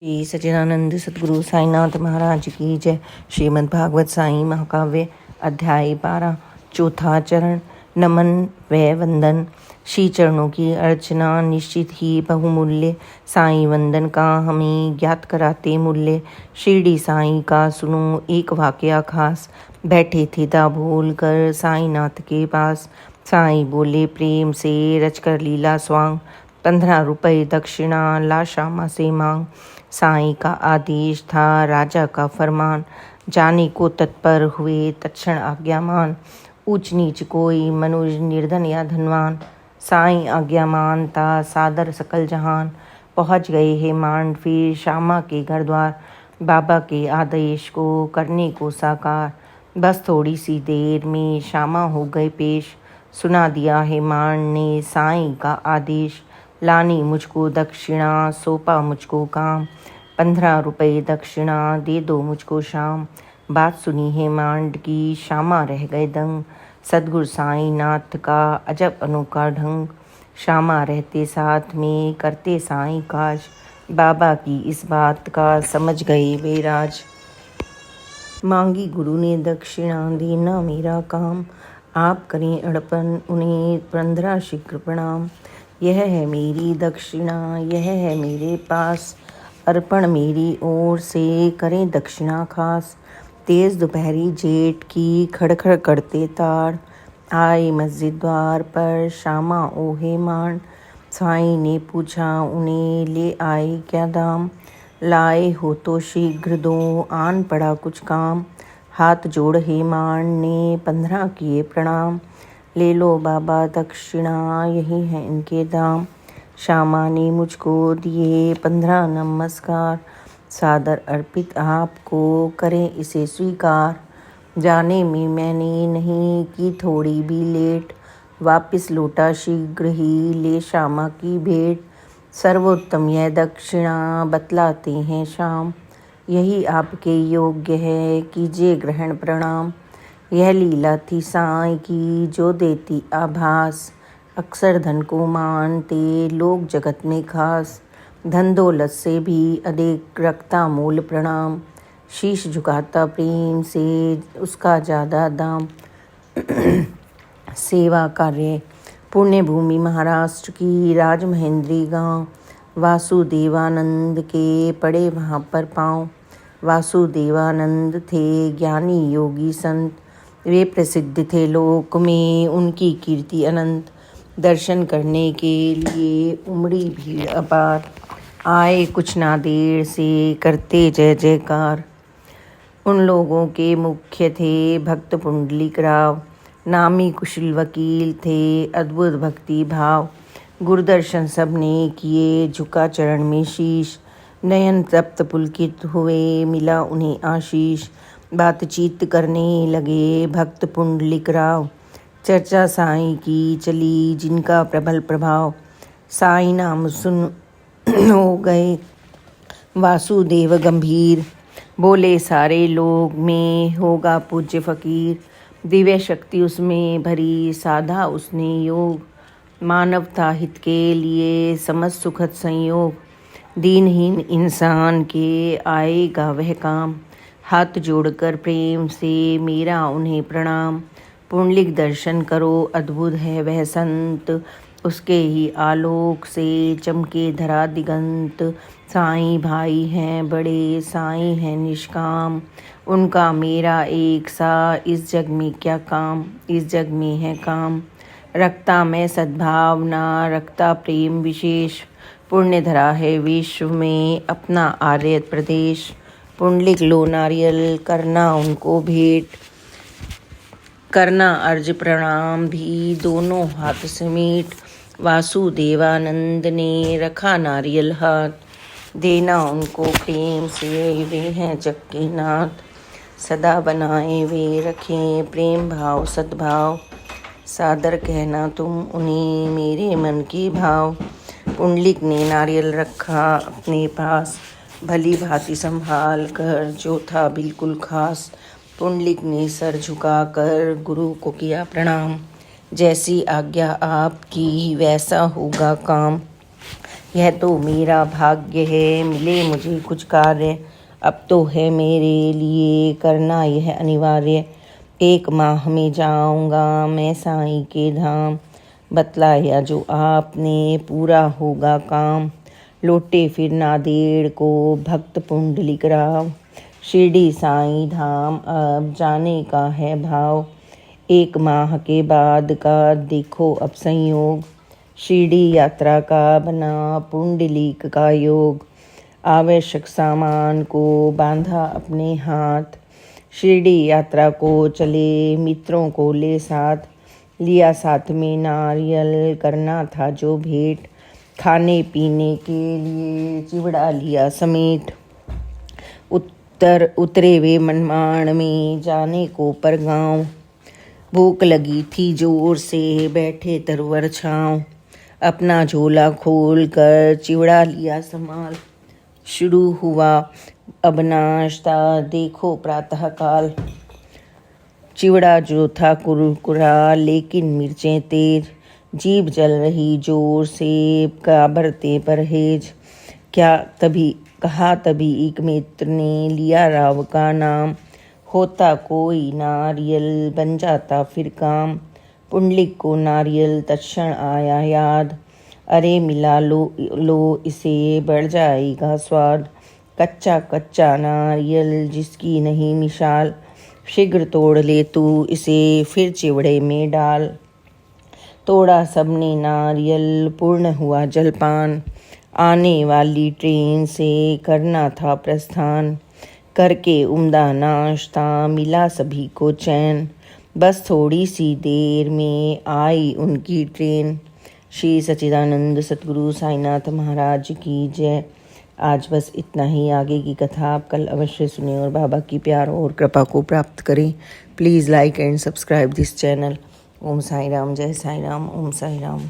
श्री सच्चिदानंद सद्गुरु साईनाथ महाराज की जय। श्रीमद् भागवत साई महाकाव्य अध्याय 12 चौथा चरण नमन व वंदन। श्री चरणों की अर्चना निश्चित ही बहुमूल्य, साईं वंदन का हमें ज्ञात कराते मूल्य। शिरडी साईं का सुनो एक वाकया खास, बैठे थे दाभोल कर साईनाथ के पास। साईं बोले प्रेम से रचकर लीला स्वांग, 15 रुपये दक्षिणा ला श्यामा से मांग। साईं का आदेश था राजा का फरमान, जाने को तत्पर हुए तत्क्षण आज्ञामान। ऊंच नीच कोई मनुज निर्धन या धनवान, साईं आज्ञामान था सादर सकल जहान। पहुँच गए हे मान फिर श्यामा के घर द्वार, बाबा के आदेश को करने को साकार। बस थोड़ी सी देर में श्यामा हो गए पेश, सुना दिया है मान ने साईं का आदेश। लानी मुझको दक्षिणा सौंपा मुझको काम, 15 रुपये दक्षिणा दे दो मुझको शाम। बात सुनी है मांड की श्यामा रह गए दंग, सद्गुरु साईं नाथ का अजब अनोखा ढंग। श्यामा रहते साथ में करते साईं काज, बाबा की इस बात का समझ गए वे राज। मांगी गुरु ने दक्षिणा देना मेरा काम, आप करें अड़पन उन्हें 15 शीघ्र प्रणाम। यह है मेरी दक्षिणा यह है मेरे पास, अर्पण मेरी ओर से करें दक्षिणा खास। तेज दोपहरी जेठ की खड़खड़ करते तार, आए मस्जिद द्वार पर श्यामा ओहे मान। साईं ने पूछा उन्हें ले आए क्या दाम, लाए हो तो शीघ्र दो आन पड़ा कुछ काम। हाथ जोड़ हे मान ने 15 किए प्रणाम, ले लो बाबा दक्षिणा यही है इनके दाम। श्यामा ने मुझको दिए 15 नमस्कार, सादर अर्पित आपको करें इसे स्वीकार। जाने में मैंने नहीं की थोड़ी भी लेट, वापिस लौटा शीघ्र ही ले श्यामा की भेंट। सर्वोत्तम यह दक्षिणा बतलाते हैं श्याम, यही आपके योग्य है कीजिए ग्रहण प्रणाम। यह लीला थी साईं की जो देती आभास, अक्सर धन को मानते लोग जगत में खास। धन दौलत से भी अधिक रखता मूल प्रणाम, शीश झुकाता प्रेम से उसका ज़्यादा दाम। सेवा कार्य पुण्य भूमि महाराष्ट्र की राजमहेंद्री गांव, वासुदेवानंद के पड़े वहाँ पर पाँव। वासुदेवानंद थे ज्ञानी योगी संत, वे प्रसिद्ध थे लोक में उनकी कीर्ति अनंत। दर्शन करने के लिए उमड़ी भीड़ अपार, आए कुछ ना देर से करते जय जयकार। उन लोगों के मुख्य थे भक्त पुंडलिक राव, नामी कुशल वकील थे अद्भुत भक्ति भाव। गुरुदर्शन सबने किए झुका चरण में शीश, नयन तप्त पुलकित हुए मिला उन्हें आशीष। बातचीत करने लगे भक्त पुंडलिक राव, चर्चा साईं की चली जिनका प्रबल प्रभाव। साईं नाम सुन हो गए वासुदेव गंभीर, बोले सारे लोग में होगा पूज्य फकीर। दिव्य शक्ति उसमें भरी साधा उसने योग, मानवता हित के लिए समझ सुखद संयोग। दीनहीन इंसान के आएगा वह काम, हाथ जोड़कर प्रेम से मेरा उन्हें प्रणाम। पुंडलिक दर्शन करो अद्भुत है वह संत, उसके ही आलोक से चमके धरा दिगंत। साईं भाई हैं बड़े साईं हैं निष्काम, उनका मेरा एक सा इस जग में क्या काम, इस जग में है काम। रखता मैं सद्भावना रखता प्रेम विशेष, पुण्य धरा है विश्व में अपना आर्य प्रदेश। पुंडलिक लो नारियल करना उनको भेंट, करना अर्ज प्रणाम भी दोनों हाथ समेट। वासुदेवानंद ने रखा नारियल हाथ, देना उनको प्रेम से वे हैं जग के नाथ। सदा बनाए वे रखें प्रेम भाव सद्भाव, सादर कहना तुम उन्हें मेरे मन के भाव। पुंडलिक ने नारियल रखा अपने पास, भली भांति संभाल कर जो था बिल्कुल खास। पुंडलिक ने सर झुकाकर गुरु को किया प्रणाम, जैसी आज्ञा आपकी वैसा होगा काम। यह तो मेरा भाग्य है, मिले मुझे कुछ कार्य, अब तो है मेरे लिए करना यह अनिवार्य। 1 माह में जाऊंगा मैं साईं के धाम, बतलाया जो आपने पूरा होगा काम। लौटे फिर नादेड़ को भक्त पुंडलिक राव, शिरडी साईं धाम अब जाने का है भाव। 1 माह के बाद का देखो अब संयोग, शिरडी यात्रा का बना पुंडलिक का योग। आवश्यक सामान को बांधा अपने हाथ, शिरडी यात्रा को चले मित्रों को ले साथ। लिया साथ में नारियल करना था जो भेंट, खाने पीने के लिए चिवड़ा लिया समेत। उतरे वे मनमाड़ में जाने को पर गाँव, भूख लगी थी जोर से बैठे तरवर छाँव। अपना झोला खोल कर चिवड़ा लिया संभाल, शुरू हुआ अब नाश्ता देखो प्रातःकाल। चिवड़ा जो था कुरकुरा लेकिन मिर्चें तेज, जीभ जल रही जोर से का बरते परहेज। कहा तभी एक मित्र ने लिया राव का नाम, होता कोई नारियल बन जाता फिर काम। पुंडलिक को नारियल तत्क्षण आया याद, अरे मिला लो इसे बढ़ जाएगा स्वाद। कच्चा कच्चा नारियल जिसकी नहीं मिसाल, शीघ्र तोड़ ले तू इसे फिर चिवड़े में डाल। तोड़ा सबने नारियल पूर्ण हुआ जलपान, आने वाली ट्रेन से करना था प्रस्थान। करके उम्दा नाश्ता मिला सभी को चैन, बस थोड़ी सी देर में आई उनकी ट्रेन। श्री सच्चिदानंद सतगुरु साईनाथ महाराज की जय। आज बस इतना ही, आगे की कथा आप कल अवश्य सुने और बाबा की प्यार और कृपा को प्राप्त करें। Please like and subscribe this channel. Om Sai Ram, जय साई राम, ओम साई राम।